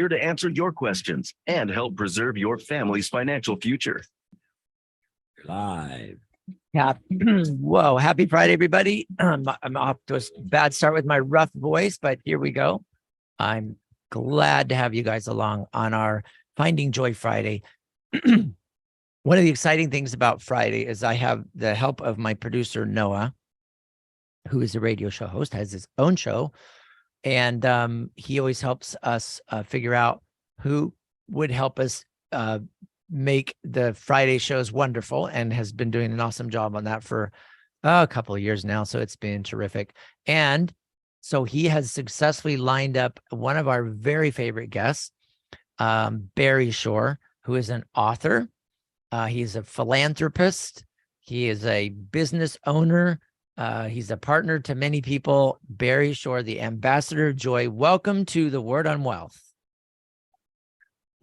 here to answer your questions and help preserve your family's financial future. Live. Yeah. Whoa. Happy Friday, everybody. I'm off to a bad start with my rough voice, but here we go. I'm glad to have you guys along on our Finding Joy Friday. One of the exciting things about Friday is I have the help of my producer, Noah, who is a radio show host, has his own show. And he always helps us figure out who would help us make the Friday shows wonderful, and has been doing an awesome job on that for a couple of years now. So it's been terrific. And so he has successfully lined up one of our very favorite guests, Barry Shore, who is an author. He's a philanthropist. He is a business owner. He's a partner to many people. Barry Shore, the ambassador of joy. Welcome to the Word on Wealth.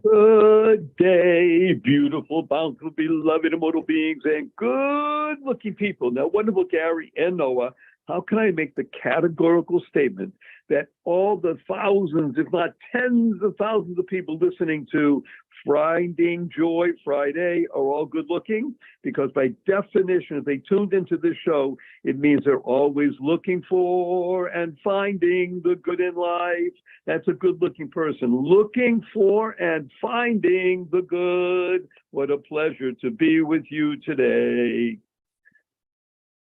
Good day, beautiful, bountiful, beloved, immortal beings, and good-looking people. Now, wonderful Gary and Noah, how can I make the categorical statement that all the thousands, if not tens of thousands of people listening to Finding Joy Friday are all good looking? Because by definition, if they tuned into this show, it means they're always looking for and finding the good in life. That's a good looking person, looking for and finding the good. What a pleasure to be with you today.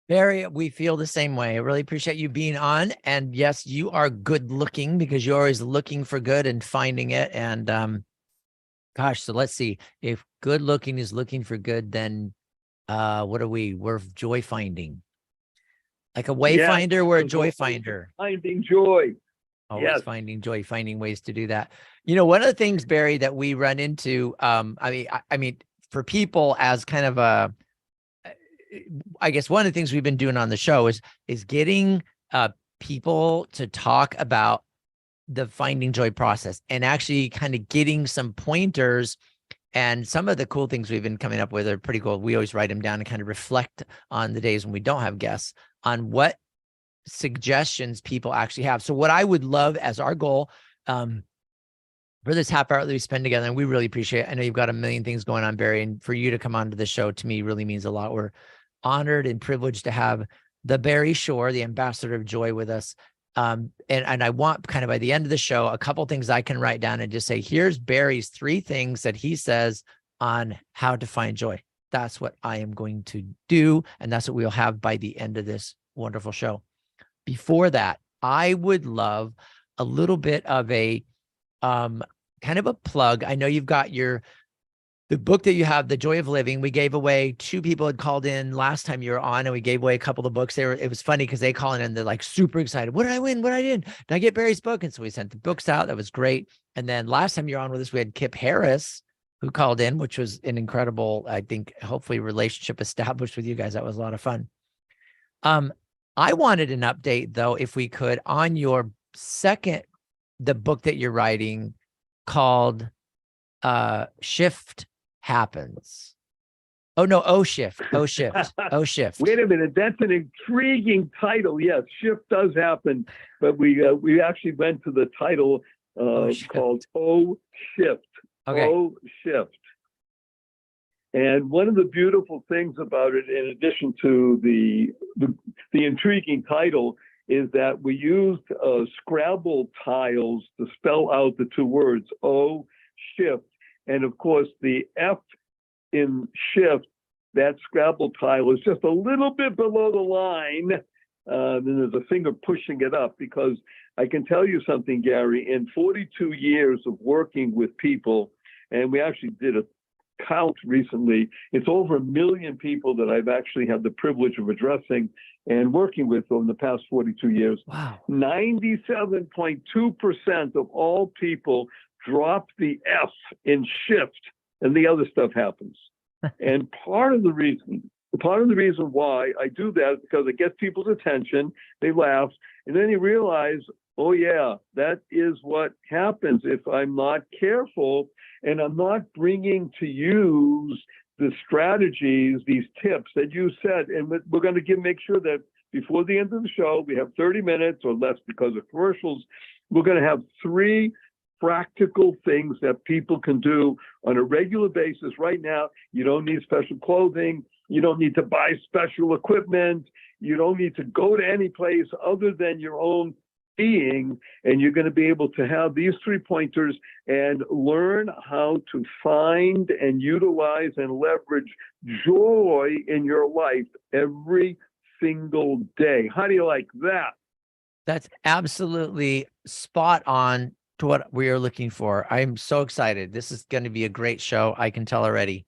Barry, we feel the same way. I really appreciate you being on. And yes, you are good looking because you're always looking for good and finding it. And gosh, so let's see. If good looking is looking for good, then what are we? We're joy finding. Like a wayfinder, we're a joy finder. Finding joy. Always finding joy, finding ways to do that. You know, one of the things, Barry, that we run into, I mean, for people as kind of a, I guess one of the things we've been doing on the show is getting people to talk about the finding joy process and actually kind of getting some pointers. And some of the cool things we've been coming up with are pretty cool. We always write them down and kind of reflect on the days when we don't have guests on what suggestions people actually have. So what I would love as our goal for this half hour that we spend together, and we really appreciate it. I know you've got a million things going on, Barry, and for you to come onto the show to me really means a lot. We're honored and privileged to have the Barry Shore, the ambassador of joy, with us. And I want kind of by the end of the show, a couple things I can write down and just say, here's Barry's 3 things that he says on how to find joy. That's what I am going to do. And that's what we'll have by the end of this wonderful show. Before that, I would love a little bit of a kind of a plug. I know you've got the book that you have, The Joy of Living. We gave away, 2 people had called in last time you were on, and we gave away a couple of books. It was funny because they call in and they're like super excited. What did I win? What did I win? Did I get Barry's book? And so we sent the books out. That was great. And then last time you're on with us, we had Kip Harris who called in, which was an incredible, I think, hopefully relationship established with you guys. That was a lot of fun. I wanted an update though, if we could, on your the book that you're writing called Shift Happens. Oh no, Shift. Shift. Wait a minute, that's an intriguing title. Yes, shift does happen, but we actually went to the title called Shift. Okay. Shift. And one of the beautiful things about it, in addition to the intriguing title, is that we used Scrabble tiles to spell out the 2 words, shift. And of course, the F in shift, that Scrabble tile is just a little bit below the line. Then there's a finger pushing it up, because I can tell you something, Gary, in 42 years of working with people, and we actually did a count recently, it's over 1 million people that I've actually had the privilege of addressing and working with over the past 42 years. Wow. 97.2% of all people drop the F in shift, and the other stuff happens. And part of the reason why I do that is because it gets people's attention, they laugh, and then you realize, oh yeah, that is what happens if I'm not careful and I'm not bringing to use the strategies, these tips that you said. And we're going to make sure that before the end of the show, we have 30 minutes or less because of commercials. We're going to have 3 practical things that people can do on a regular basis. Right now, you don't need special clothing. You don't need to buy special equipment. You don't need to go to any place other than your own being. And you're going to be able to have these 3 pointers and learn how to find and utilize and leverage joy in your life every single day. How do you like that? That's absolutely spot on to what we are looking for. I'm so excited. This is going to be a great show. I can tell already.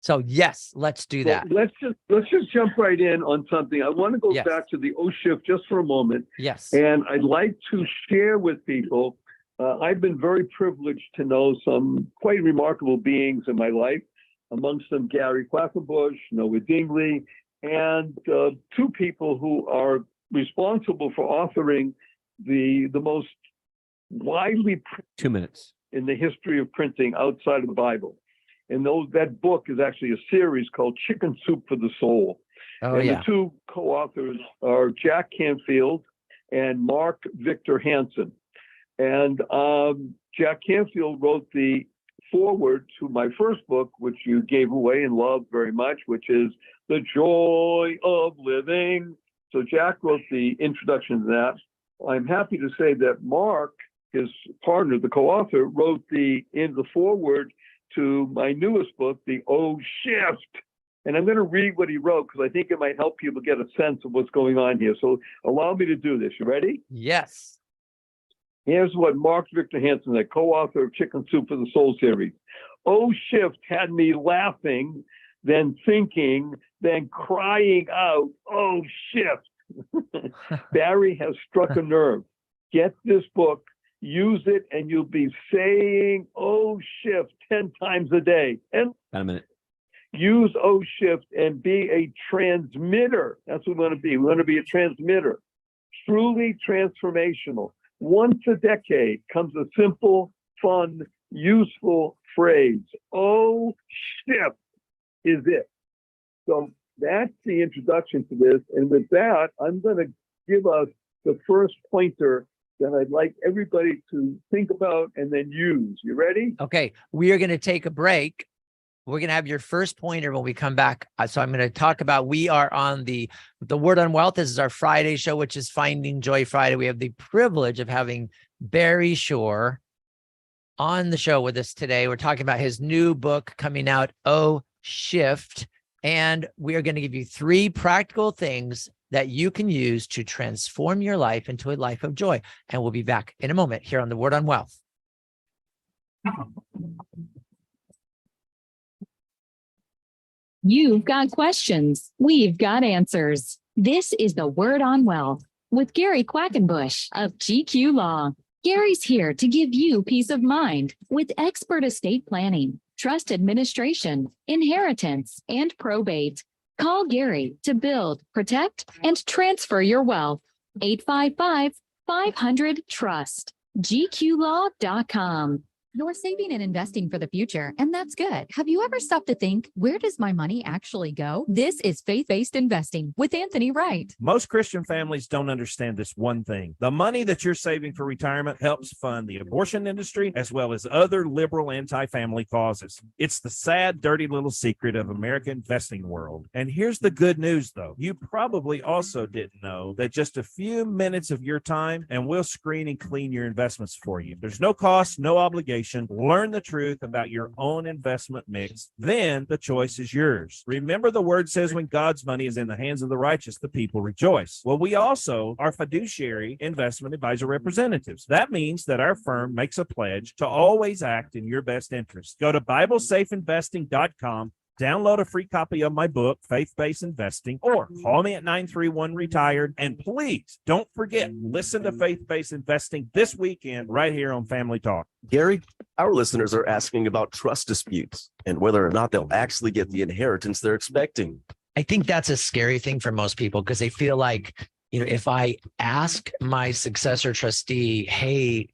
So yes, let's do that. Well, let's just jump right in on something. I want to go Yes. back to the O shift just for a moment. Yes. And I'd like to share with people, I've been very privileged to know some quite remarkable beings in my life, amongst them Gary Quackenbush, Noah Dingley, and 2 people who are responsible for authoring the most widely 2 minutes. in the history of printing outside of the Bible. And that book is actually a series called Chicken Soup for the Soul. Oh, And yeah. the 2 co-authors are Jack Canfield and Mark Victor Hansen. And Jack Canfield wrote the foreword to my first book, which you gave away and loved very much, which is The Joy of Living. So Jack wrote the introduction to that. I'm happy to say that Mark, his partner, the co-author, wrote in the foreword to my newest book, The O Shift. And I'm going to read what he wrote because I think it might help people get a sense of what's going on here. So allow me to do this. You ready? Yes. Here's what Mark Victor Hansen, the co-author of Chicken Soup for the Soul series. O Shift had me laughing, then thinking, then crying out, oh, shift. Barry has struck a nerve. Get this book, use it, and you'll be saying, oh, shift 10 times a day. And Got a minute. use O shift and be a transmitter. That's what we want to be. We want to be a transmitter. Truly transformational. Once a decade comes a simple, fun, useful phrase. O shift is it. So that's the introduction to this. And with that, I'm going to give us the first pointer that I'd like everybody to think about and then use. You ready? Okay. We are going to take a break. We're going to have your first pointer when we come back. So I'm going to talk about, we are on the Word on Wealth. This is our Friday show, which is Finding Joy Friday. We have the privilege of having Barry Shore on the show with us today. We're talking about his new book coming out, O Shift. And we are going to give you 3 practical things that you can use to transform your life into a life of joy. And we'll be back in a moment here on the Word on Wealth. You've got questions. We've got answers. This is the Word on Wealth with Gary Quackenbush of GQ Law. Gary's here to give you peace of mind with expert estate planning, trust administration, inheritance, and probate. Call Gary to build, protect, and transfer your wealth. 855-500-TRUST. GQLaw.com. You're saving and investing for the future, and that's good. Have you ever stopped to think, where does my money actually go? This is faith-based investing with Anthony Wright. Most Christian families don't understand this one thing. The money that you're saving for retirement helps fund the abortion industry as well as other liberal anti-family causes. It's the sad, dirty little secret of American investing world. And here's the good news, though. You probably also didn't know that just a few minutes of your time and we'll screen and clean your investments for you. There's no cost, no obligation. Learn the truth about your own investment mix. Then the choice is yours. Remember, the word says when God's money is in the hands of the righteous, the people rejoice. Well, we also are fiduciary investment advisor representatives. That means that our firm makes a pledge to always act in your best interest. Go to BibleSafeInvesting.com. Download a free copy of my book, Faith-Based Investing, or call me at 931-RETIRED. And please don't forget, listen to Faith-Based Investing this weekend right here on Family Talk. Gary, our listeners are asking about trust disputes and whether or not they'll actually get the inheritance they're expecting. I think that's a scary thing for most people because they feel like, if I ask my successor trustee, hey,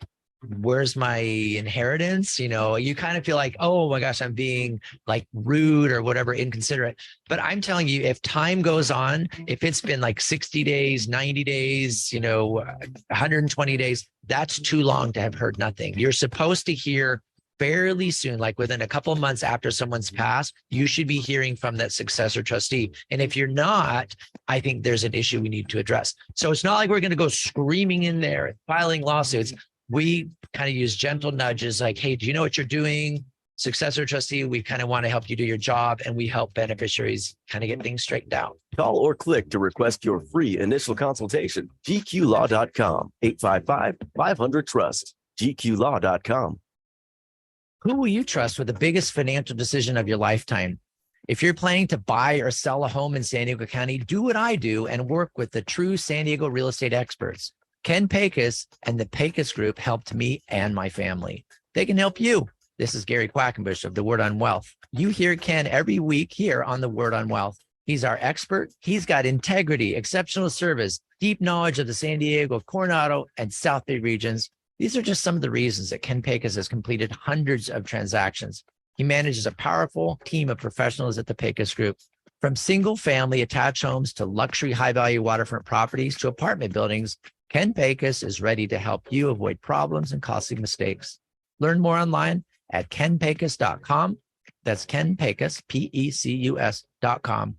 where's my inheritance? You kind of feel like, oh my gosh, I'm being like rude or whatever, inconsiderate. But I'm telling you, if time goes on, if it's been like 60 days, 90 days, 120 days, that's too long to have heard nothing. You're supposed to hear fairly soon, like within a couple of months after someone's passed, you should be hearing from that successor trustee. And if you're not, I think there's an issue we need to address. So it's not like we're going to go screaming in there and filing lawsuits. We kind of use gentle nudges like, hey, do you know what you're doing? Successor trustee, we kind of want to help you do your job, and we help beneficiaries kind of get things straightened out. Call or click to request your free initial consultation. GQlaw.com, 855-500-TRUST, GQlaw.com. Who will you trust with the biggest financial decision of your lifetime? If you're planning to buy or sell a home in San Diego County, do what I do and work with the true San Diego real estate experts. Ken Pecos and the Pecos Group helped me and my family. They can help you. This is Gary Quackenbush of The Word on Wealth. You hear Ken every week here on The Word on Wealth. He's our expert. He's got integrity, exceptional service, deep knowledge of the San Diego, Coronado, and South Bay regions. These are just some of the reasons that Ken Pecos has completed hundreds of transactions. He manages a powerful team of professionals at the Pecos Group. From single-family attached homes to luxury high-value waterfront properties to apartment buildings, Ken Pecos is ready to help you avoid problems and costly mistakes. Learn more online at kenpecos.com. That's Ken Pecos, Pecus.com.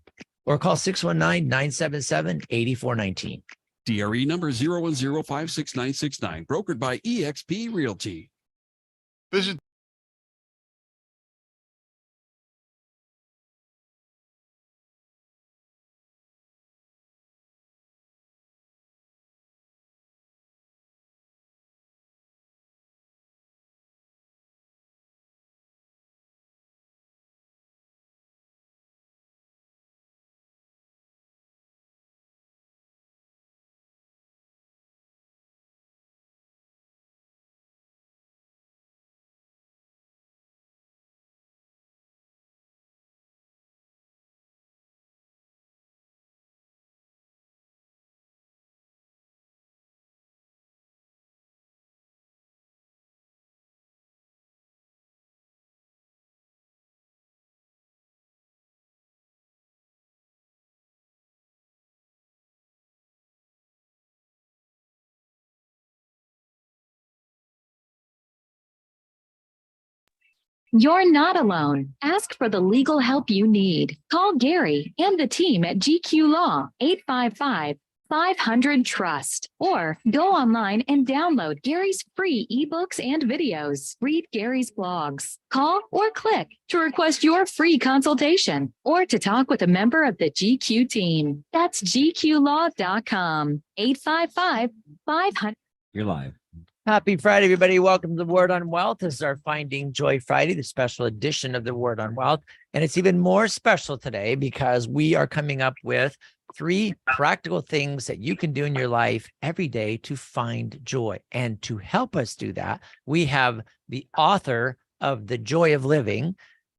Or call 619-977-8419. DRE number 010566969, brokered by eXp Realty. Visit You're not alone. Ask for the legal help you need. Call Gary and the team at GQ Law, 855-500-TRUST, or go online and download Gary's free ebooks and videos. Read Gary's blogs. Call or click to request your free consultation or to talk with a member of the GQ team. That's GQlaw.com, 855-500. You're live. Happy Friday, everybody. Welcome to The Word on Wealth. This is our Finding Joy Friday, the special edition of The Word on Wealth. And it's even more special today because we are coming up with 3 practical things that you can do in your life every day to find joy. And to help us do that, we have the author of The Joy of Living,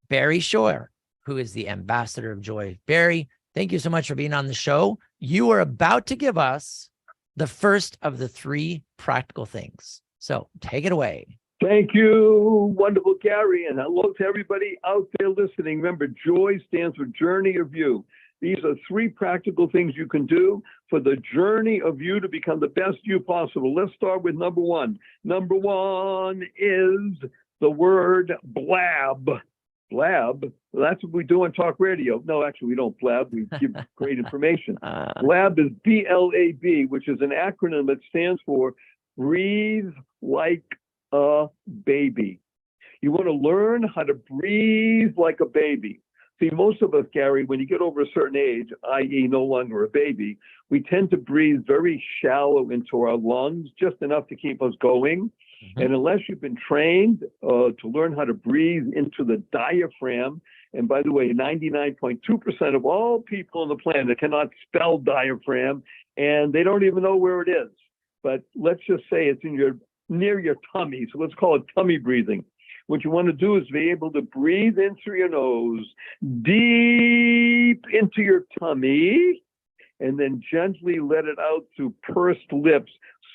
Barry Shore, who is the ambassador of joy. Barry, thank you so much for being on the show. You are about to give us the first of the 3 practical things. So take it away. Thank you, wonderful Gary, and hello to everybody out there listening. Remember, joy stands for journey of you. These are 3 practical things you can do for the journey of you to become the best you possible. Let's start with number 1. Number 1 is the word blab. Blab, that's what we do on talk radio. No, actually, we don't blab. We give great information. Blab is BLAB, which is an acronym that stands for Breathe Like a Baby. You want to learn how to breathe like a baby. See, most of us, Gary, when you get over a certain age, i.e. no longer a baby, we tend to breathe very shallow into our lungs, just enough to keep us going. And unless you've been trained to learn how to breathe into the diaphragm, and by the way, 99.2% of all people on the planet cannot spell diaphragm, and they don't even know where it is. But let's just say it's near your tummy, so let's call it tummy breathing. What you want to do is be able to breathe in through your nose, deep into your tummy, and then gently let it out through pursed lips,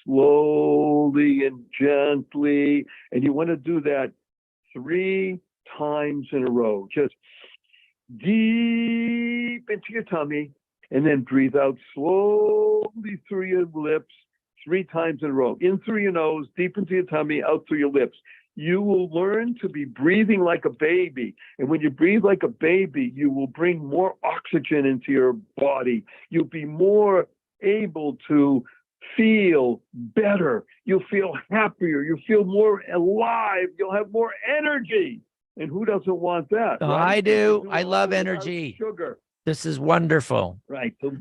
slowly and gently. And you want to do that 3 times in a row. Just deep into your tummy, and then breathe out slowly through your lips 3 times in a row. In through your nose, deep into your tummy, out through your lips. You will learn to be breathing like a baby. And when you breathe like a baby, you will bring more oxygen into your body. You'll be more able to feel better. You'll feel happier. You'll feel more alive. You'll have more energy. And who doesn't want that? Oh, right? I do. You I all love without energy. Sugar. This is wonderful. Right. So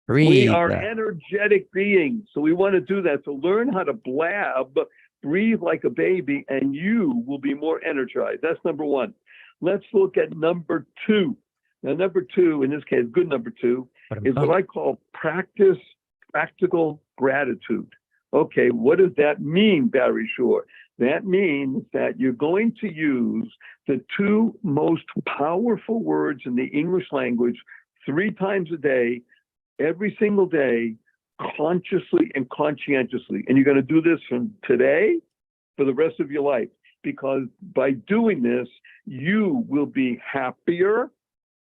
Breathe. we are energetic beings. So we want to do that. So learn how to blab, breathe like a baby, and you will be more energized. That's number 1. Let's look at number 2. Now, number 2, in this case, good number 2, is what I call practice practical gratitude. Okay, what does that mean, Barry Shore? That means that you're going to use the 2 most powerful words in the English language 3 times a day, every single day, consciously and conscientiously. And you're going to do this from today for the rest of your life, because by doing this, you will be happier,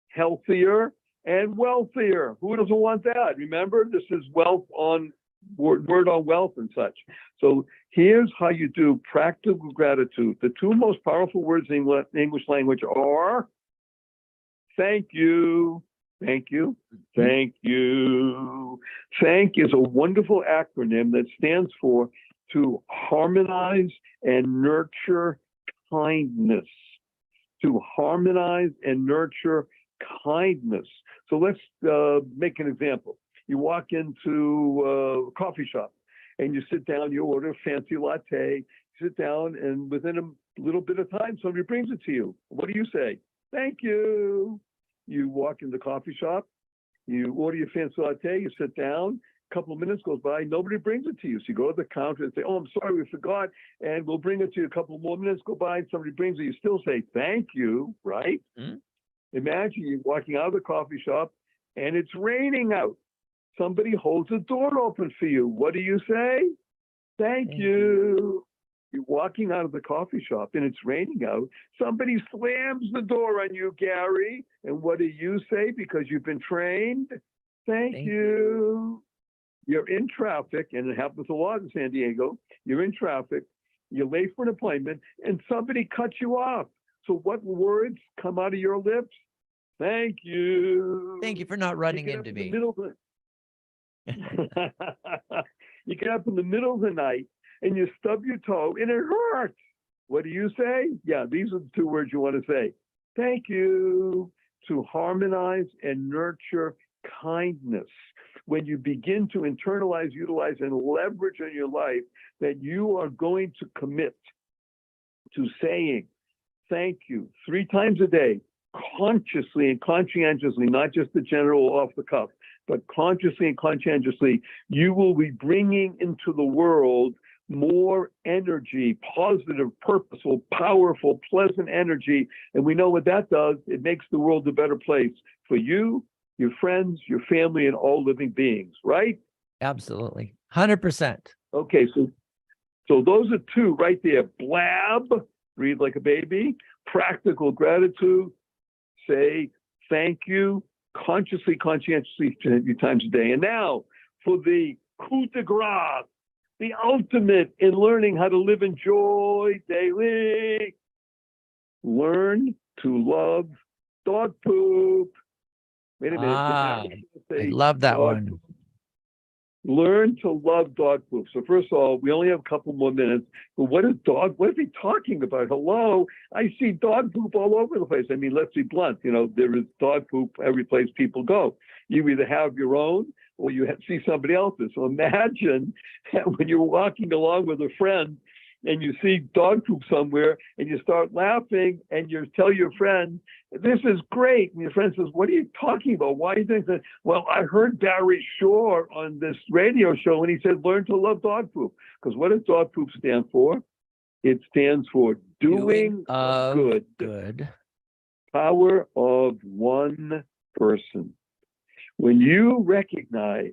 healthier, and wealthier. Who doesn't want that? Remember, this is wealth on word on wealth and such. So here's how you do practical gratitude. The 2 most powerful words in the English language are thank you, thank you, thank you. Thank is a wonderful acronym that stands for to harmonize and nurture kindness. To harmonize and nurture kindness. So let's make an example. You walk into a coffee shop and you sit down, you order a fancy latte, sit down, and within a little bit of time, somebody brings it to you. What do you say? Thank you. You walk in the coffee shop, you order your fancy latte, you sit down, a couple of minutes goes by, nobody brings it to you. So you go to the counter and say, oh, I'm sorry, we forgot, and we'll bring it to you. A couple more minutes go by and somebody brings it. You still say, thank you, right? Mm-hmm. Imagine you're walking out of the coffee shop and it's raining out. Somebody holds the door open for you. What do you say? Thank you. You're walking out of the coffee shop and it's raining out. Somebody slams the door on you, Gary. And what do you say? Because you've been trained. Thank you. You're in traffic, and it happens a lot in San Diego. You're in traffic. You're late for an appointment, and somebody cuts you off. So what words come out of your lips? Thank you. Thank you for not running into me. You get up in the middle of the night and you stub your toe and it hurts. What do you say? Yeah, these are the 2 words you want to say. Thank you. To harmonize and nurture kindness. When you begin to internalize, utilize, and leverage in your life, that you are going to commit to saying thank you 3 times a day, consciously and conscientiously, not just the general off the cuff, but consciously and conscientiously, you will be bringing into the world more energy, positive, purposeful, powerful, pleasant energy. And we know what that does. It makes the world a better place for you, your friends, your family, and all living beings, right? Absolutely. 100%. Okay, so those are 2 right there. Blab, breathe like a baby. Practical gratitude, say thank you, consciously, conscientiously 3 times a day. And now for the coup de grace, the ultimate in learning how to live in joy daily. Learn to love dog poop. Wait a minute. I love that one. Poop. Learn to love dog poop. So first of all, we only have a couple more minutes, but what is he talking about? Hello, I see dog poop all over the place. I mean, let's be blunt, there is dog poop every place people go. You either have your own or you see somebody else's. So imagine when you're walking along with a friend and you see dog poop somewhere and you start laughing and you tell your friend, this is great. And your friend says, what are you talking about? Why do you think that? Well, I heard Barry Shore on this radio show and he said, learn to love dog poop. Because what does dog poop stand for? It stands for doing good. Power of one person. When you recognize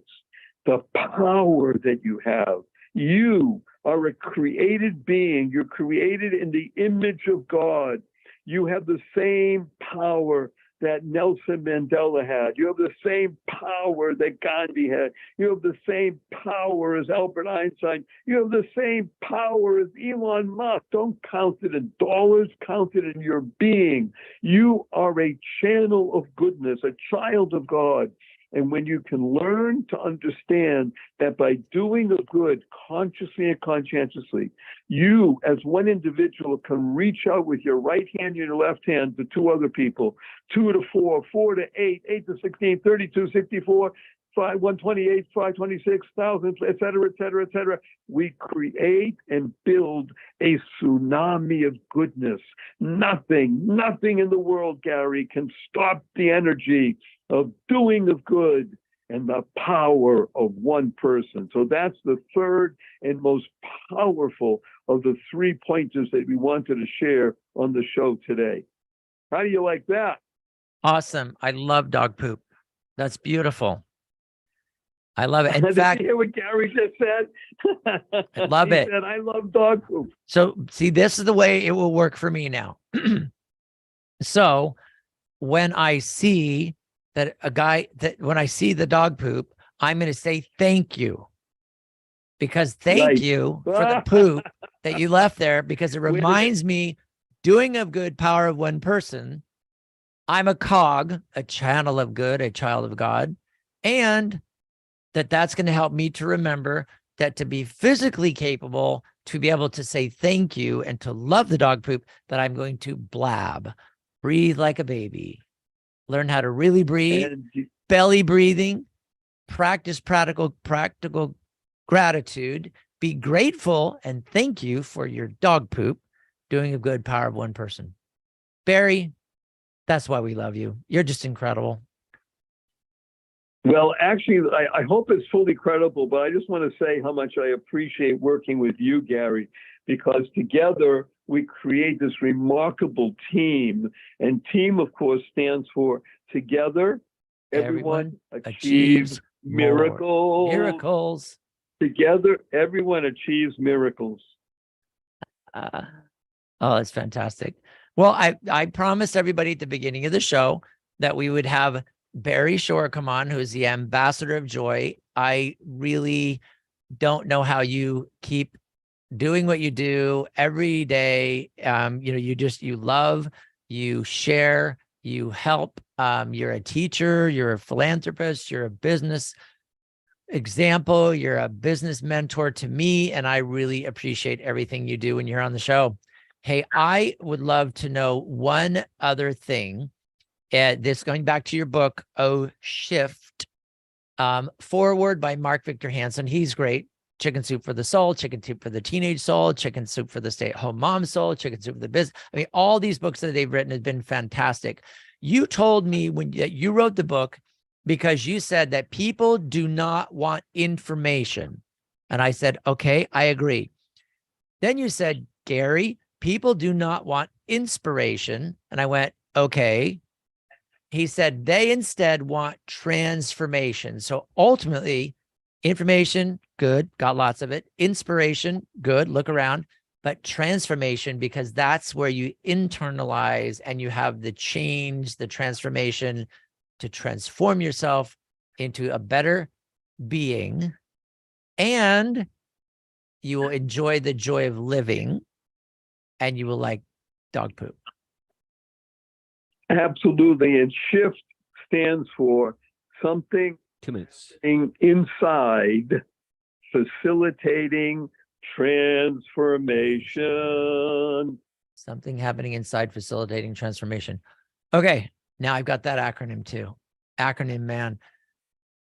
the power that you have You are a created being. You're created in the image of God. You have the same power that Nelson Mandela had. You have the same power that Gandhi had. You have the same power as Albert Einstein. You have the same power as Elon Musk. Don't count it in dollars, count it in your being. You are a channel of goodness, a child of God. And when you can learn to understand that by doing the good consciously and conscientiously, you as one individual can reach out with your right hand and your left hand to two other people, 2 to 4, 4 to 8, 8 to 16, 32, 64, 128, 526, 1,000, et cetera, et cetera, et cetera. We create and build a tsunami of goodness. Nothing in the world, Gary, can stop the energy of doing of good and the power of one person. So that's the third and most powerful of the 3 pointers that we wanted to share on the show today. How do you like that? Awesome. I love dog poop. That's beautiful. I love it. In Did fact, you hear what Gary just said? I love he it. said, I love dog poop. So see, this is the way it will work for me now. So when I see that when I see the dog poop, I'm going to say thank you, because thank Right. you for the poop that you left there, because it Wait a minute. reminds me, doing of good, power of one person. I'm a cog, a channel of good, a child of God, and that's going to help me to remember that to be physically capable, to be able to say thank you and to love the dog poop, that I'm going to blab, breathe like a baby, learn how to really breathe, And belly breathing, practice practical gratitude, be grateful and thank you for your dog poop, doing a good, power of one person. Barry, that's why we love you. You're just incredible. well, actually, I hope it's fully credible, but I just want to say how much I appreciate working with you, Gary, because together we create this remarkable team. And team, of course, stands for together, everyone achieves miracles. Miracles. Together, everyone achieves miracles. Oh, that's fantastic. Well, I promised everybody at the beginning of the show that we would have Barry Shore come on, who's the ambassador of joy. I really don't know how you keep doing what you do every day. You love, you share, you help. You're a teacher, you're a philanthropist, you're a business example, you're a business mentor to me, and I really appreciate everything you do when you're on the show. Hey, I would love to know one other thing. This going back to your book, Oh Shift, foreword by Mark Victor Hansen. He's great. Chicken Soup for the Soul, Chicken Soup for the Teenage Soul, Chicken Soup for the Stay-at-Home Mom Soul, Chicken Soup for the Business. I mean, all these books that they've written have been fantastic. You told me when you wrote the book because you said that people do not want information. And I said, okay, I agree. Then you said, Gary, people do not want inspiration. And I went, okay. He said they instead want transformation. So ultimately, information, good, got lots of it. Inspiration, good, look around. But transformation, because that's where you internalize and you have the change, the transformation to transform yourself into a better being. And you will enjoy the joy of living, and you will like dog poop. Absolutely. And shift stands for something 2 minutes. inside, facilitating transformation. Something happening inside, facilitating transformation. Okay, now I've got that acronym too. Acronym man.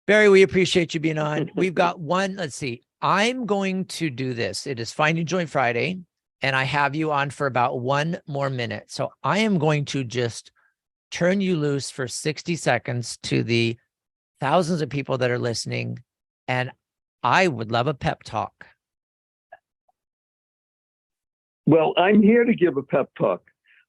Barry, we appreciate you being on. We've got one, let's see. I'm going to do this. It is Finding Joy Friday, and I have you on for about 1 more minute. So I am going to just turn you loose for 60 seconds to the thousands of people that are listening, and I would love a pep talk. Well, I'm here to give a pep talk.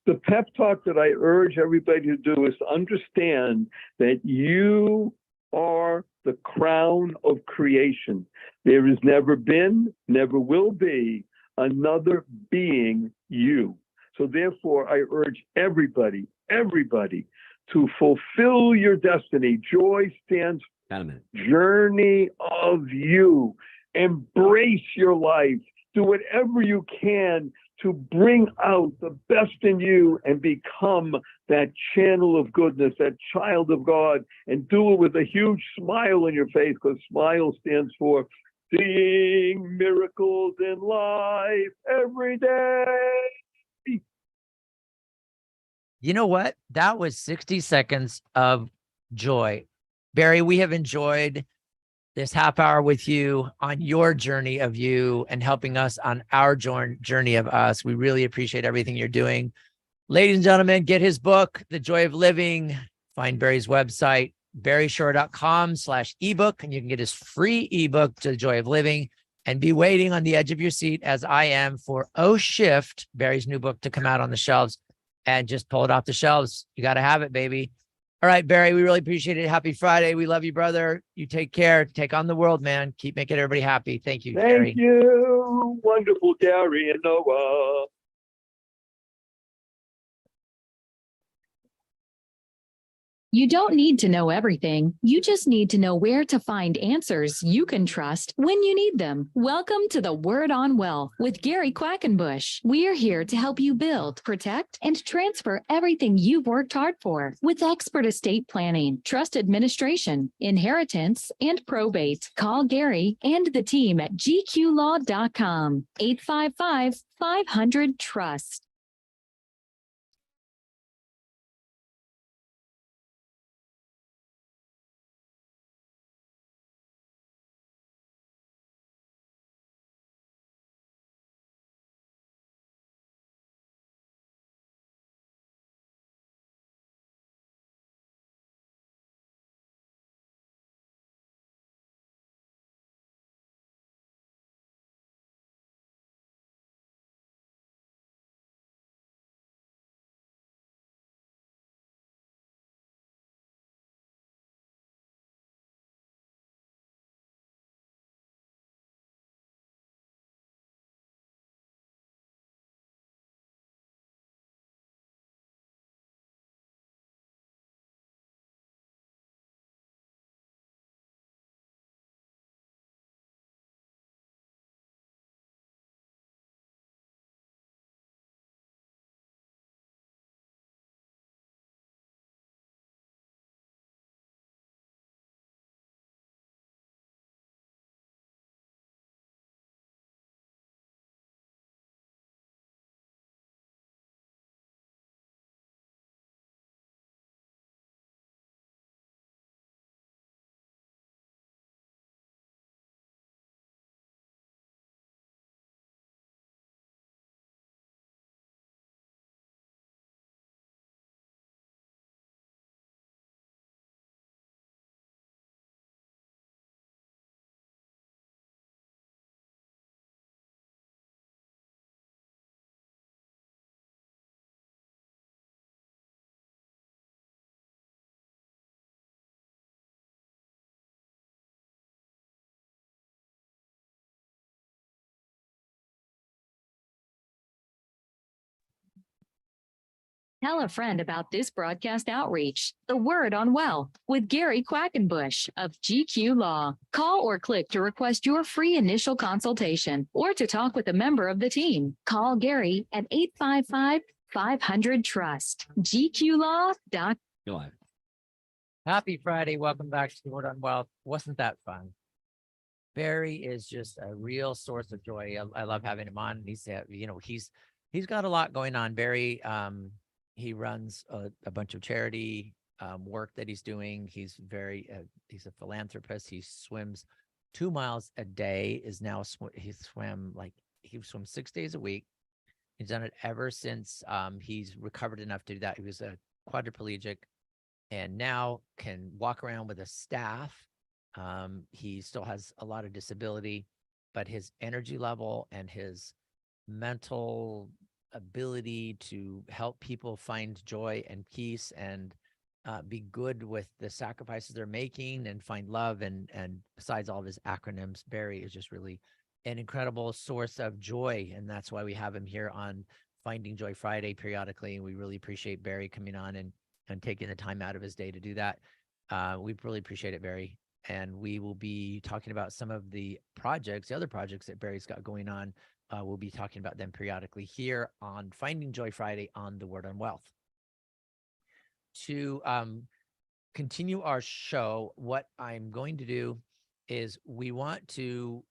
The pep talk that I urge everybody to do is to understand that you are the crown of creation. There has never been, never will be another being you. So therefore, I urge everybody to fulfill your destiny. Joy stands journey of you. Embrace your life. Do whatever you can to bring out the best in you and become that channel of goodness, that child of God, and do it with a huge smile on your face, because smile stands for seeing miracles in life every day. You know what? That was 60 seconds of joy. Barry, we have enjoyed this half hour with you on your journey of you and helping us on our journey of us. We really appreciate everything you're doing. Ladies and gentlemen, get his book, The Joy of Living. Find Barry's website, barryshore.com/ebook, and you can get his free ebook, The Joy of Living, and be waiting on the edge of your seat, as I am, for Oh Shift, Barry's new book, to come out on the shelves, and just pull it off the shelves. You got to have it, baby. All right, Barry, we really appreciate it. Happy Friday. We love you, brother. You take care. Take on the world, man. Keep making everybody happy. Thank you, Barry. Thank you. Wonderful, Gary and Noah. You don't need to know everything. You just need to know where to find answers you can trust when you need them. Welcome to the Word on Wealth with Gary Quackenbush. We're here to help you build, protect, and transfer everything you've worked hard for with expert estate planning, trust administration, inheritance, and probate. Call Gary and the team at gqlaw.com, 855-500-TRUST. Tell a friend about this broadcast outreach, The Word on Wealth, with Gary Quackenbush of GQ Law. Call or click to request your free initial consultation or to talk with a member of the team. Call Gary at 855-500-TRUST. gqlaw.com. Happy Friday. Welcome back to the Word on Wealth. Wasn't that fun? Barry is just a real source of joy. I love having him on. He's got a lot going on. Barry, he runs a bunch of charity work that he's doing. He's he's a philanthropist. He swims 2 miles a day. He swims 6 days a week. He's done it ever since he's recovered enough to do that. He was a quadriplegic and now can walk around with a staff. He still has a lot of disability, but his energy level and his mental ability to help people find joy and peace and be good with the sacrifices they're making and find love. And besides all of his acronyms, Barry is just really an incredible source of joy. And that's why we have him here on Finding Joy Friday periodically. And we really appreciate Barry coming on and taking the time out of his day to do that. We really appreciate it, Barry. And we will be talking about some of the projects, the other projects that Barry's got going on. We'll be talking about them periodically here on Finding Joy Friday on The Word on Wealth. To continue our show, what I'm going to do is we want to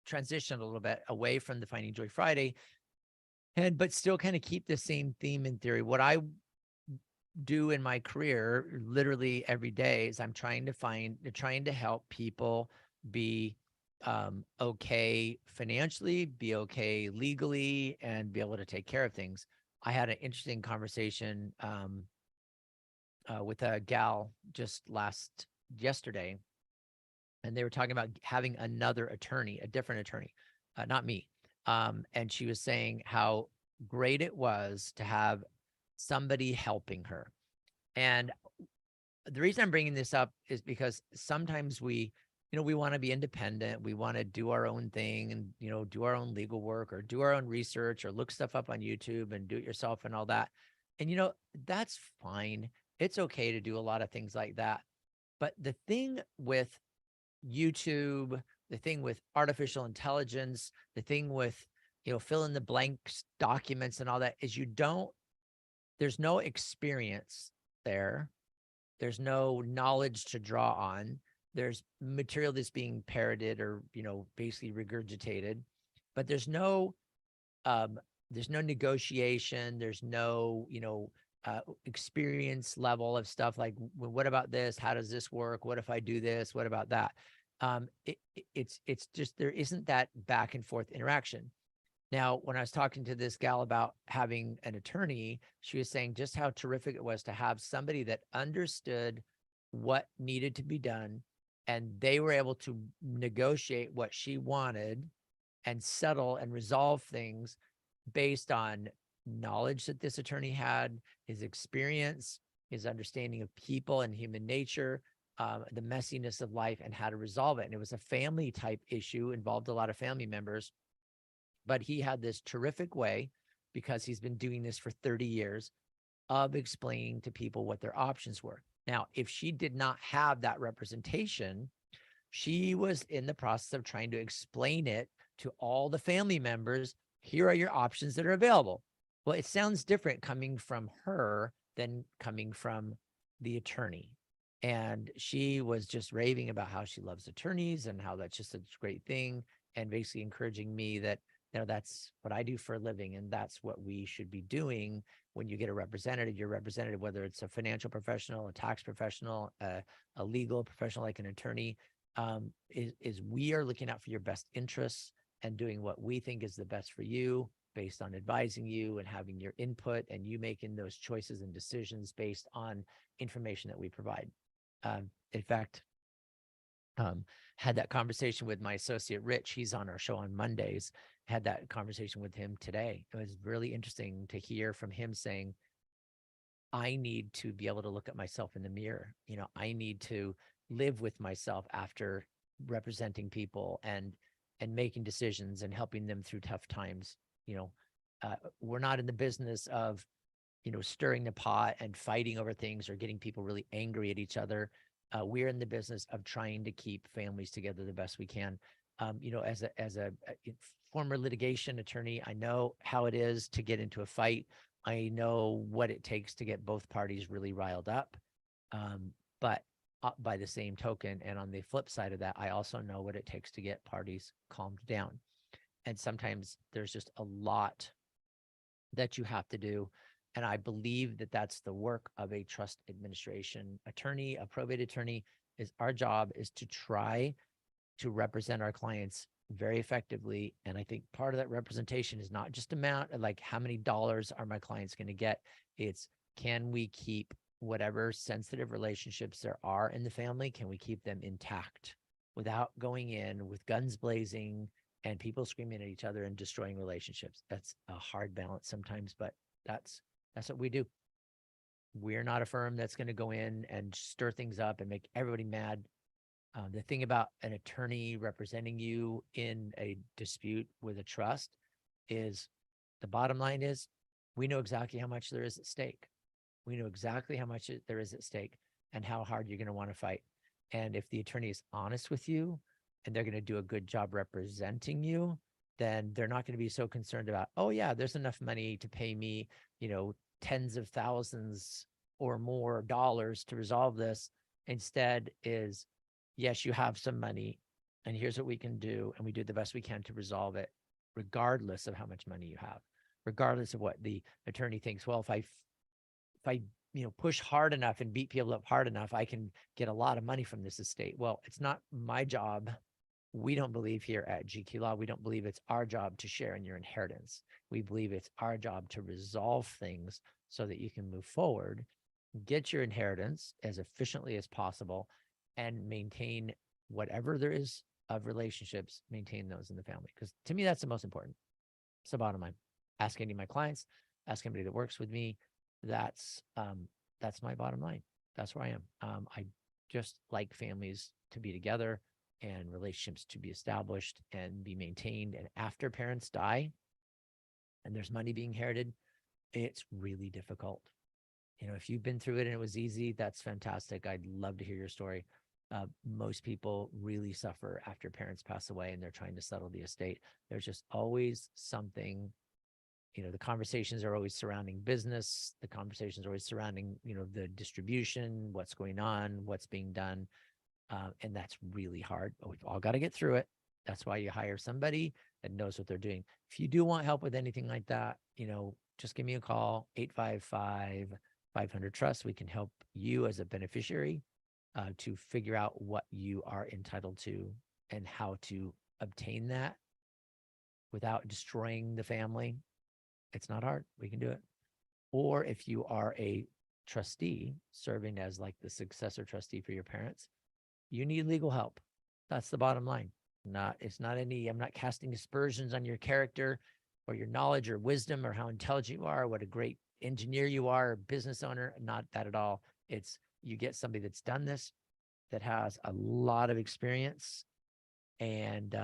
transition a little bit away from the Finding Joy Friday, but still kind of keep the same theme in theory. What I do in my career literally every day is I'm trying to help people be okay financially, be okay legally, and be able to take care of things. I had an interesting conversation with a gal just yesterday, and they were talking about having another attorney, a different attorney, not me. And she was saying how great it was to have somebody helping her. And the reason I'm bringing this up is because sometimes we want to be independent. We want to do our own thing and, do our own legal work or do our own research or look stuff up on YouTube and do it yourself and all that. And, that's fine. It's okay to do a lot of things like that. But the thing with YouTube, the thing with artificial intelligence, the thing with, fill in the blanks documents and all that is there's no experience there. There's no knowledge to draw on. There's material that's being parroted or, basically regurgitated, but there's no negotiation. There's no, experience level of stuff like, well, what about this? How does this work? What if I do this? What about that? It's just, there isn't that back and forth interaction. Now, when I was talking to this gal about having an attorney, she was saying just how terrific it was to have somebody that understood what needed to be done, and they were able to negotiate what she wanted and settle and resolve things based on knowledge that this attorney had, his experience, his understanding of people and human nature, the messiness of life, and how to resolve it. And it was a family type issue, involved a lot of family members. But he had this terrific way, because he's been doing this for 30 years, of explaining to people what their options were. Now, if she did not have that representation, she was in the process of trying to explain it to all the family members. Here are your options that are available. Well, it sounds different coming from her than coming from the attorney. And she was just raving about how she loves attorneys and how that's just a great thing, and basically encouraging me that, that's what I do for a living, and that's what we should be doing. When you get a representative, your representative, whether it's a financial professional, a tax professional, a legal professional like an attorney, is we are looking out for your best interests and doing what we think is the best for you, based on advising you and having your input, and you making those choices and decisions based on information that we provide. In fact, had that conversation with my associate, Rich. He's on our show on Mondays. Had that conversation with him today. It was really interesting to hear from him saying, I need to be able to look at myself in the mirror. I need to live with myself after representing people and making decisions and helping them through tough times. We're not in the business of, stirring the pot and fighting over things or getting people really angry at each other. We're in the business of trying to keep families together the best we can. As a former litigation attorney, I know how it is to get into a fight. I know what it takes to get both parties really riled up. But by the same token, and on the flip side of that, I also know what it takes to get parties calmed down. And sometimes there's just a lot that you have to do. And I believe that that's the work of a trust administration attorney, a probate attorney. Is our job is to try to represent our clients very effectively. And I think part of that representation is not just amount, like how many dollars are my clients going to get? It's, can we keep whatever sensitive relationships there are in the family, can we keep them intact without going in with guns blazing and people screaming at each other and destroying relationships? That's a hard balance sometimes, but that's what we do. We're not a firm that's going to go in and stir things up and make everybody mad. The thing about an attorney representing you in a dispute with a trust is the bottom line is we know exactly how much there is at stake. We know exactly how much there is at stake and how hard you're going to want to fight. And if the attorney is honest with you and they're going to do a good job representing you, then they're not going to be so concerned about, oh yeah, there's enough money to pay me, tens of thousands or more dollars to resolve this. Instead is, yes, you have some money and here's what we can do. And we do the best we can to resolve it, regardless of how much money you have, regardless of what the attorney thinks. Well, if I push hard enough and beat people up hard enough, I can get a lot of money from this estate. Well, it's not my job. We don't believe here at GQ Law, we don't believe it's our job to share in your inheritance. We believe it's our job to resolve things so that you can move forward, get your inheritance as efficiently as possible, and maintain whatever there is of relationships, maintain those in the family. Because to me, that's the most important. It's the bottom line. Ask any of my clients, ask anybody that works with me. That's my bottom line. That's where I am. I just like families to be together and relationships to be established and be maintained. And after parents die and there's money being inherited, it's really difficult. If you've been through it and it was easy, that's fantastic. I'd love to hear your story. Most people really suffer after parents pass away and they're trying to settle the estate. There's just always something, the conversations are always surrounding business. The conversations are always surrounding, the distribution, what's going on, what's being done. And that's really hard, but we've all got to get through it. That's why you hire somebody that knows what they're doing. If you do want help with anything like that, just give me a call, 855-500-TRUST. We can help you as a beneficiary to figure out what you are entitled to and how to obtain that without destroying the family. It's not hard. We can do it. Or if you are a trustee serving as like the successor trustee for your parents, you need legal help. That's the bottom line. I'm not casting aspersions on your character or your knowledge or wisdom or how intelligent you are, what a great engineer you are, business owner. Not that at all. It's you get somebody that's done this, that has a lot of experience, and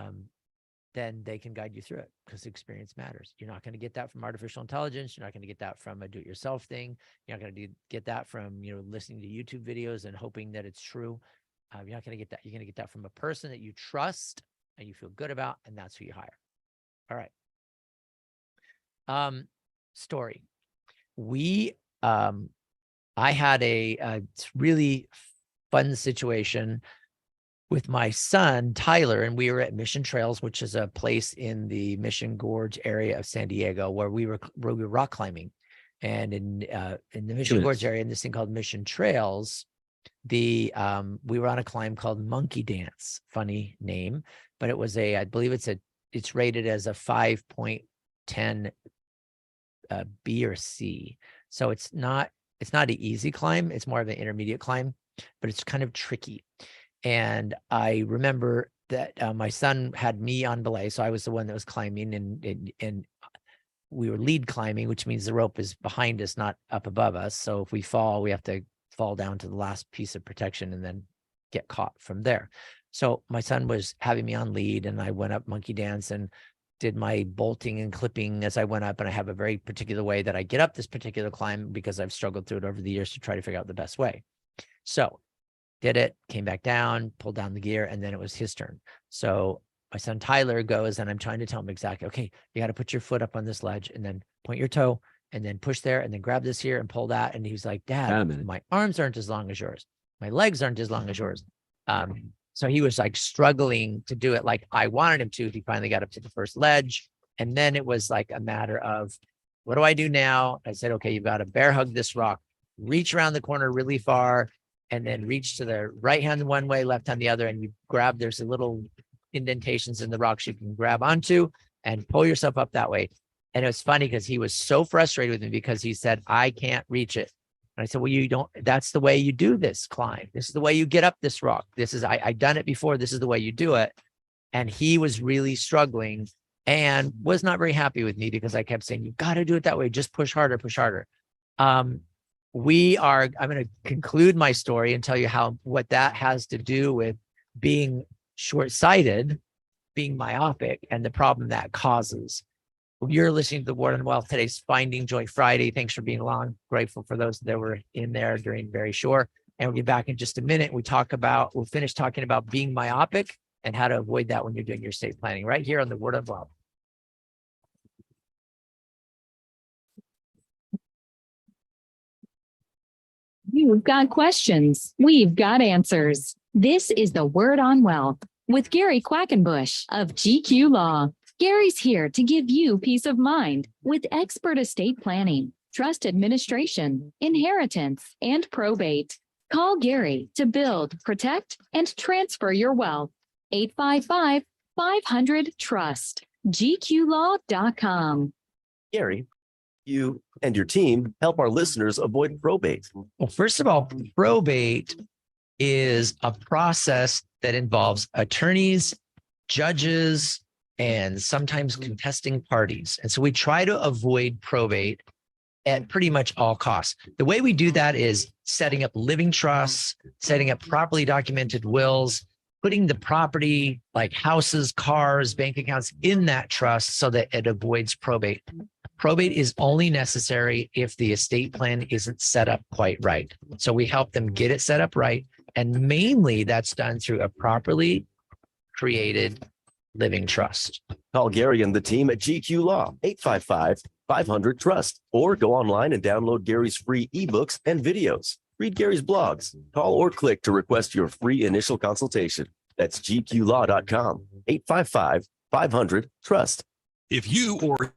then they can guide you through it because experience matters. You're not going to get that from artificial intelligence. You're not going to get that from a do-it-yourself thing. You're not going to get that from, listening to YouTube videos and hoping that it's true. You're not going to get that. You're going to get that from a person that you trust and you feel good about, and that's who you hire. All right. Story. I had a really fun situation with my son, Tyler, and we were at Mission Trails, which is a place in the Mission Gorge area of San Diego where we were rock climbing. And in the Mission Gorge area, in this thing called Mission Trails, we were on a climb called Monkey Dance. Funny name, but it was I believe it's rated as a 5.10 B or C. So it's not an easy climb. It's more of an intermediate climb, but it's kind of tricky. And I remember that my son had me on belay. So I was the one that was climbing, and we were lead climbing, which means the rope is behind us, not up above us. So if we fall, we have to fall down to the last piece of protection and then get caught from there. So my son was having me on lead, and I went up Monkey Dance and did my bolting and clipping as I went up. And I have a very particular way that I get up this particular climb because I've struggled through it over the years to try to figure out the best way. So did it, came back down, pulled down the gear, and then it was his turn. So my son Tyler goes, and I'm trying to tell him exactly, okay, you got to put your foot up on this ledge and then point your toe and then push there and then grab this here and pull that. And he was like, Dad, my arms aren't as long as yours. My legs aren't as long as yours. So he was like struggling to do it like I wanted him to. He finally got up to the first ledge. And then it was like a matter of, what do I do now? I said, okay, you've got to bear hug this rock, reach around the corner really far, and then reach to the right hand one way, left hand the other. And you grab, there's a little indentations in the rocks you can grab onto and pull yourself up that way. And it was funny because he was so frustrated with me because he said, I can't reach it. And I said, well, that's the way you do this climb. This is the way you get up this rock. I've done it before. This is the way you do it. And he was really struggling and was not very happy with me because I kept saying, you've got to do it that way. Just push harder, push harder. I'm going to conclude my story and tell you what that has to do with being short-sighted, being myopic, and the problem that causes. You're listening to the Word on Wealth. Today's Finding Joy Friday. Thanks for being along. Grateful for those that were in there during Very Shore. And we'll get back in just a minute. We'll finish talking about being myopic and how to avoid that when you're doing your estate planning right here on the Word of Wealth. You've got questions. We've got answers. This is the Word on Wealth with Gary Quackenbush of GQ Law. Gary's here to give you peace of mind with expert estate planning, trust administration, inheritance, and probate. Call Gary to build, protect, and transfer your wealth. 855-500-TRUST. GQlaw.com. Gary, you and your team help our listeners avoid probate. Well, first of all, probate is a process that involves attorneys, judges, and sometimes contesting parties. And so we try to avoid probate at pretty much all costs. The way we do that is setting up living trusts, setting up properly documented wills, putting the property like houses, cars, bank accounts in that trust so that it avoids probate. Probate is only necessary if the estate plan isn't set up quite right. So we help them get it set up right. And mainly that's done through a properly created living trust. Call Gary and the team at GQ Law, 855-500-TRUST, or go online and download Gary's free ebooks and videos. Read Gary's blogs. Call or click to request your free initial consultation. That's GQlaw.com, 855-500-TRUST. If you or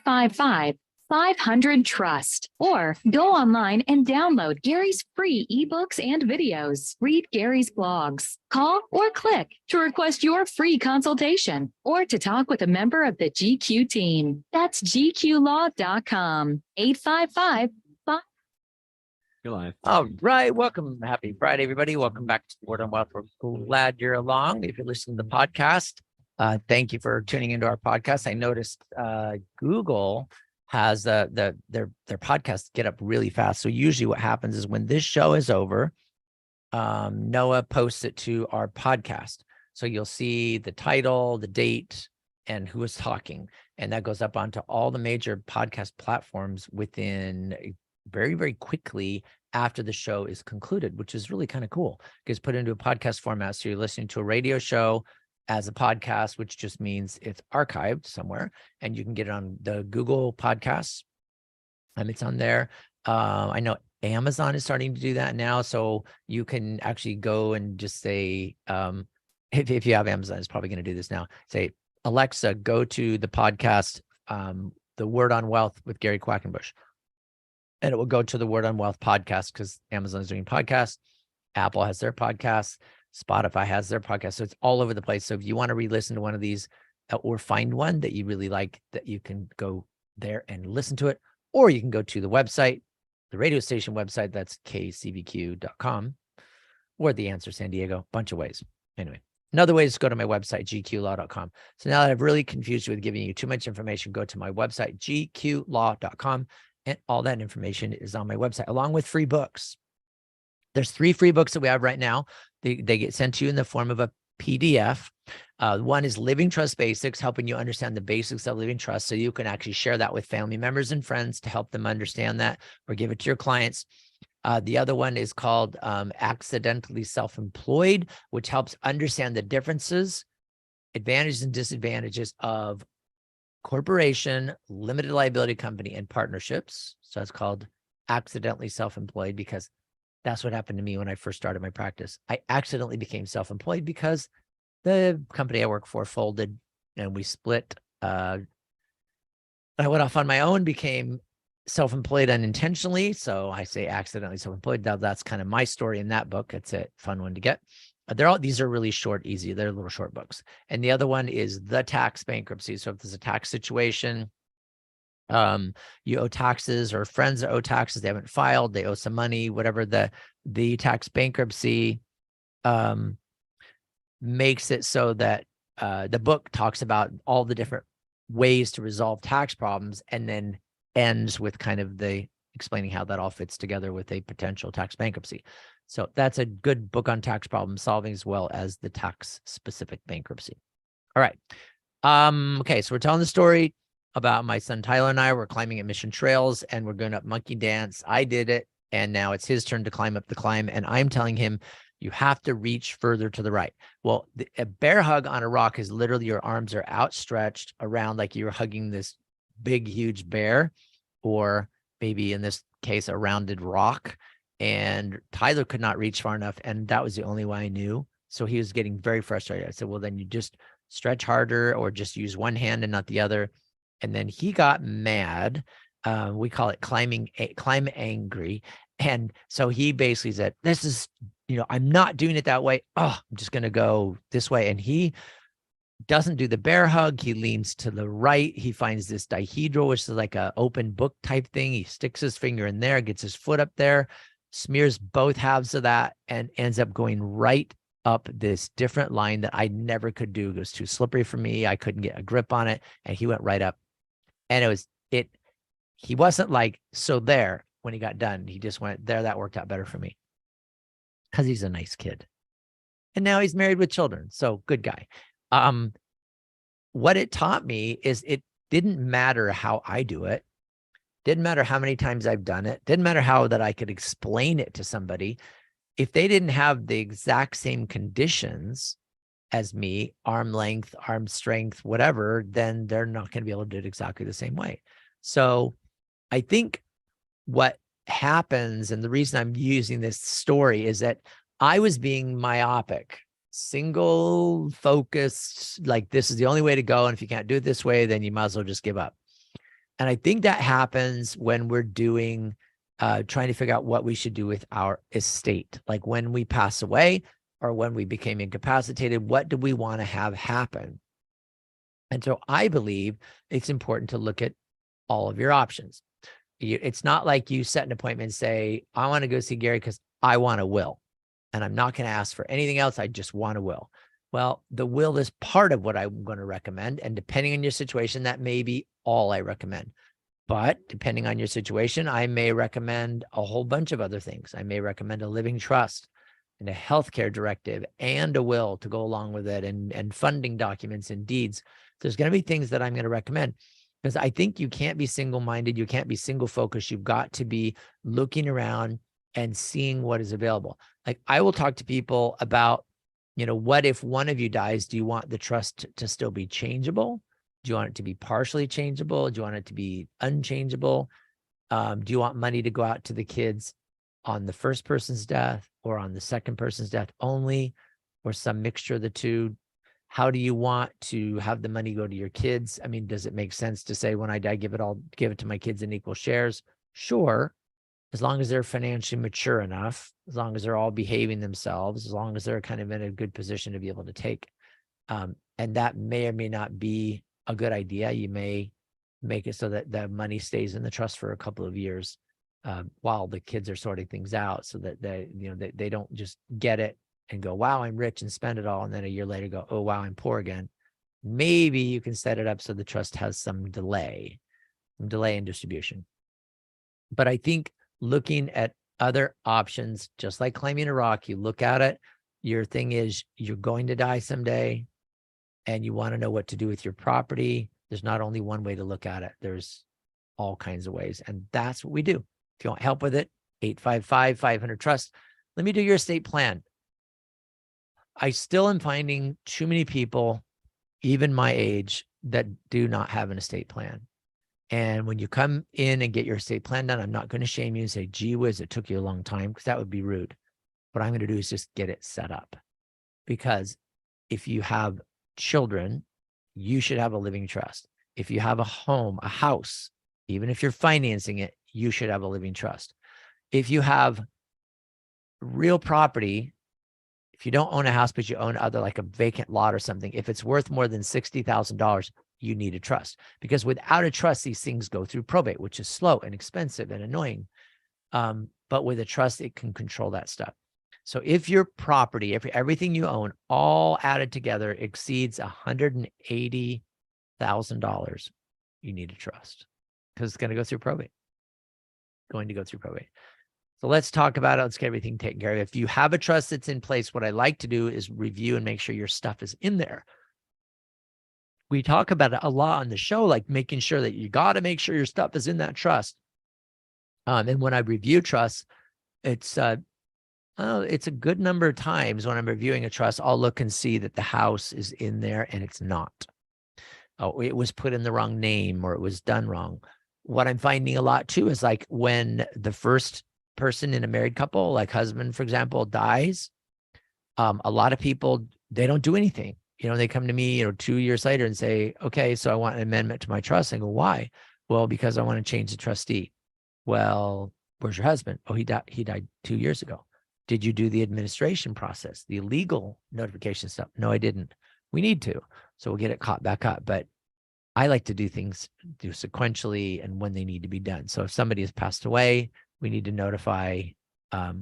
Five 500-TRUST, or go online and download Gary's free ebooks and videos. Read Gary's blogs. Call or click to request your free consultation or to talk with a member of the GQ team. That's GQlaw.com. 855 You're live. All right. Welcome. Happy Friday, everybody. Welcome back to Word on Wealth. We're glad you're along. If you're listening to the podcast, thank you for tuning into our podcast. I noticed Google has their podcasts get up really fast. So usually what happens is when this show is over, Noah posts it to our podcast. So you'll see the title, the date, and who is talking. And that goes up onto all the major podcast platforms within very, very quickly after the show is concluded, which is really kind of cool because put into a podcast format. So you're listening to a radio show as a podcast, which just means it's archived somewhere, and you can get it on the Google Podcasts. It's on there. I know Amazon is starting to do that now, so you can actually go and just say, if you have Amazon, it's probably going to do this now. Say, Alexa, go to the podcast, The Word on Wealth with Gary Quackenbush, and it will go to the Word on Wealth podcast because Amazon is doing podcasts. Apple has their podcasts. Spotify has their podcast. So it's all over the place. So if you want to re-listen to one of these or find one that you really like, that you can go there and listen to it, or you can go to the website, the radio station website, that's kcbq.com, or the Answer San Diego, bunch of ways. Anyway, another way is to go to my website, gqlaw.com. So now that I've really confused you with giving you too much information, go to my website, gqlaw.com, and all that information is on my website, along with free books. There's 3 free books that we have right now. They get sent to you in the form of a PDF. One is Living Trust Basics, helping you understand the basics of living trust so you can actually share that with family members and friends to help them understand that, or give it to your clients. The other one is called Accidentally Self-Employed, which helps understand the differences, advantages and disadvantages of corporation, limited liability company, and partnerships. So it's called Accidentally Self-Employed because that's what happened to me when I first started my practice. I accidentally became self-employed because the company I work for folded and we split. I went off on my own, became self-employed unintentionally. So I say accidentally self-employed. That's kind of my story in that book. It's a fun one to get. These are really short, easy. They're little short books. And the other one is The Tax Bankruptcy. So if there's a tax situation, you owe taxes, or friends that owe taxes, they haven't filed, they owe some money, whatever, the tax bankruptcy makes it so that the book talks about all the different ways to resolve tax problems, and then ends with kind of the explaining how that all fits together with a potential tax bankruptcy. So that's a good book on tax problem solving, as well as the tax specific bankruptcy. All right. Okay, so we're telling the story about my son Tyler and I were climbing at Mission Trails, and we're going up Monkey Dance. I did it, and now it's his turn to climb up the climb, and I'm telling him, you have to reach further to the right. Well, a bear hug on a rock is literally your arms are outstretched around like you're hugging this big, huge bear, or maybe in this case, a rounded rock. And Tyler could not reach far enough, and that was the only way I knew. So he was getting very frustrated. I said, well, then you just stretch harder, or just use one hand and not the other. And then he got mad. We call it climb angry. And so he basically said, this is, I'm not doing it that way. Oh, I'm just going to go this way. And he doesn't do the bear hug. He leans to the right. He finds this dihedral, which is like a open book type thing. He sticks his finger in there, gets his foot up there, smears both halves of that, and ends up going right up this different line that I never could do. It was too slippery for me. I couldn't get a grip on it. And he went right up. And he wasn't like, so there, when he got done, he just went there. That worked out better for me because he's a nice kid. And now he's married with children. So good guy. What it taught me is it didn't matter how I do it. Didn't matter how many times I've done it. Didn't matter how that I could explain it to somebody. If they didn't have the exact same conditions as me, arm length, arm strength, whatever, then they're not going to be able to do it exactly the same way. So I think what happens, and the reason I'm using this story, is that I was being myopic, single focused, like this is the only way to go. And if you can't do it this way, then you might as well just give up. And I think that happens when we're doing, trying to figure out what we should do with our estate. Like when we pass away, or when we became incapacitated, what do we want to have happen? And so I believe it's important to look at all of your options. It's not like you set an appointment and say, I want to go see Gary because I want a will, and I'm not going to ask for anything else. I just want a will. Well, the will is part of what I'm going to recommend. And depending on your situation, that may be all I recommend. But depending on your situation, I may recommend a whole bunch of other things. I may recommend a living trust and a healthcare directive and a will to go along with it, and funding documents and deeds. There's going to be things that I'm going to recommend, because I think you can't be single-minded. You can't be single-focused. You've got to be looking around and seeing what is available. Like I will talk to people about, what if one of you dies? Do you want the trust to still be changeable? Do you want it to be partially changeable? Do you want it to be unchangeable? Do you want money to go out to the kids on the first person's death, or on the second person's death only, or some mixture of the two? How do you want to have the money go to your kids? I mean, does it make sense to say when I die, give it to my kids in equal shares? Sure. As long as they're financially mature enough, as long as they're all behaving themselves, as long as they're kind of in a good position to be able to take. And that may or may not be a good idea. You may make it so that the money stays in the trust for a couple of years while the kids are sorting things out, so that they don't just get it and go, wow, I'm rich, and spend it all. And then a year later go, oh, wow, I'm poor again. Maybe you can set it up so the trust has some delay in distribution. But I think looking at other options, just like climbing a rock. You look at it. Your thing is you're going to die someday and you want to know what to do with your property. There's not only one way to look at it. There's all kinds of ways. And that's what we do. If you want help with it, 855-500-TRUST. Let me do your estate plan. I still am finding too many people, even my age, that do not have an estate plan. And when you come in and get your estate plan done, I'm not going to shame you and say, gee whiz, it took you a long time, because that would be rude. What I'm going to do is just get it set up. Because if you have children, you should have a living trust. If you have a home, a house, even if you're financing it, you should have a living trust. If you have real property, if you don't own a house, but you own other, like a vacant lot or something, if it's worth more than $60,000, you need a trust, because without a trust, these things go through probate, which is slow and expensive and annoying. But with a trust, it can control that stuff. So if your property, everything you own, all added together exceeds $180,000, you need a trust, because it's going to go through probate. So let's talk about it. Let's get everything taken care of. If you have a trust that's in place, what I like to do is review and make sure your stuff is in there. We talk about it a lot on the show, like making sure that you got to make sure your stuff is in that trust. And when I review trusts, it's a good number of times when I'm reviewing a trust, I'll look and see that the house is in there and it's not. Oh, it was put in the wrong name or it was done wrong. What I'm finding a lot too is like when the first person in a married couple, like husband, for example, dies, a lot of people, they don't do anything. They come to me, 2 years later and say, okay, so I want an amendment to my trust. I go, why? Well, because I want to change the trustee. Well, where's your husband? Oh, he died 2 years ago. Did you do the administration process, the legal notification stuff? No, I didn't. We need to. So we'll get it caught back up. But I like to do things sequentially and when they need to be done. So if somebody has passed away, we need to notify, we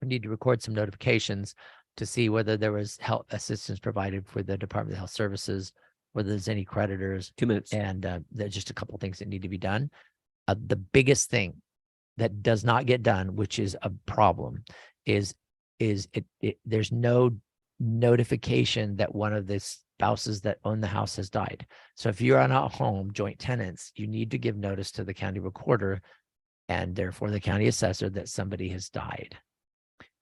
need to record some notifications to see whether there was health assistance provided for the Department of Health Services, whether there's any creditors. 2 minutes. And there's just a couple of things that need to be done. The biggest thing that does not get done, which is a problem, is there's no notification that one of the spouses that own the house has died. So if you're on a home, joint tenants, you need to give notice to the county recorder and therefore the county assessor that somebody has died.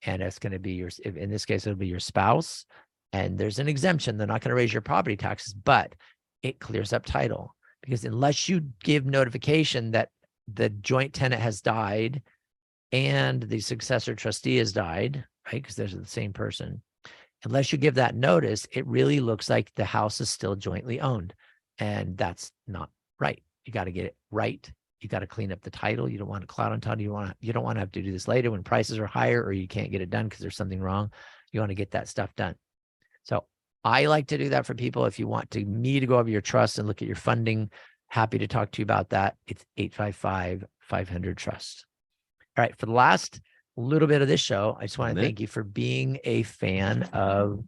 And it's going to be in this case, it'll be your spouse. And there's an exemption. They're not going to raise your property taxes, but it clears up title, because unless you give notification that the joint tenant has died and the successor trustee has died, right? Because they're the same person. Unless you give that notice, it really looks like the house is still jointly owned. And that's not right. You got to get it right. You got to clean up the title. You don't want to cloud on title. You don't want to have to do this later when prices are higher or you can't get it done because there's something wrong. You want to get that stuff done. So I like to do that for people. If you want me to go over your trust and look at your funding, happy to talk to you about that. It's 855-500-TRUST. All right. For the last little bit of this show, I just want to thank you for being a fan of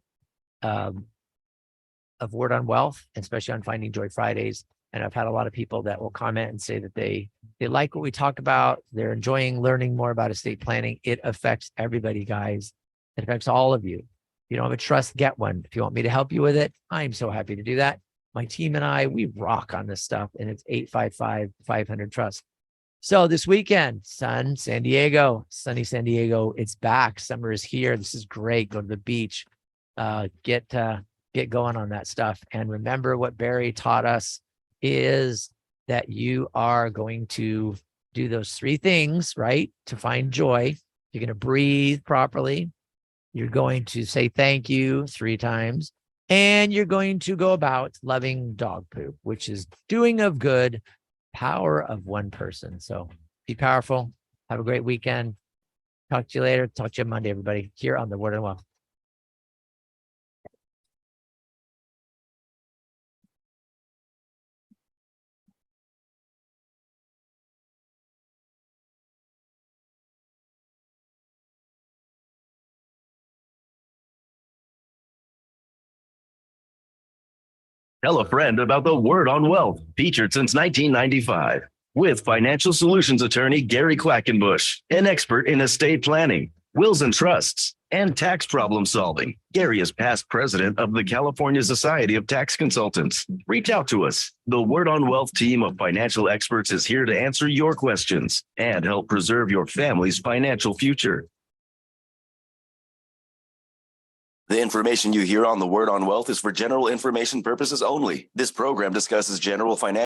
Word on Wealth, and especially on Finding Joy Fridays. And I've had a lot of people that will comment and say that they like what we talk about. They're enjoying learning more about estate planning. It affects everybody, guys. It affects all of you. If you don't have a trust, get one. If you want me to help you with it, I'm so happy to do that. My team and I, we rock on this stuff, and it's 855-500-TRUST. So this weekend, sunny San Diego, it's back. Summer is here. This is great. Go to the beach, get going on that stuff. And remember what Barry taught us is that you are going to do those 3 things, right? To find joy. You're going to breathe properly. You're going to say thank you 3 times. And you're going to go about loving dog poop, which is doing of good, power of one person. So be powerful. Have a great weekend. Talk to you later. Talk to you Monday, everybody, here on the Word on Wealth. Tell a friend about the Word on Wealth, featured since 1995. With financial solutions attorney Gary Quackenbush, an expert in estate planning, wills and trusts, and tax problem solving. Gary is past president of the California Society of Tax Consultants. Reach out to us. The Word on Wealth team of financial experts is here to answer your questions and help preserve your family's financial future. The information you hear on The Word on Wealth is for general information purposes only. This program discusses general financial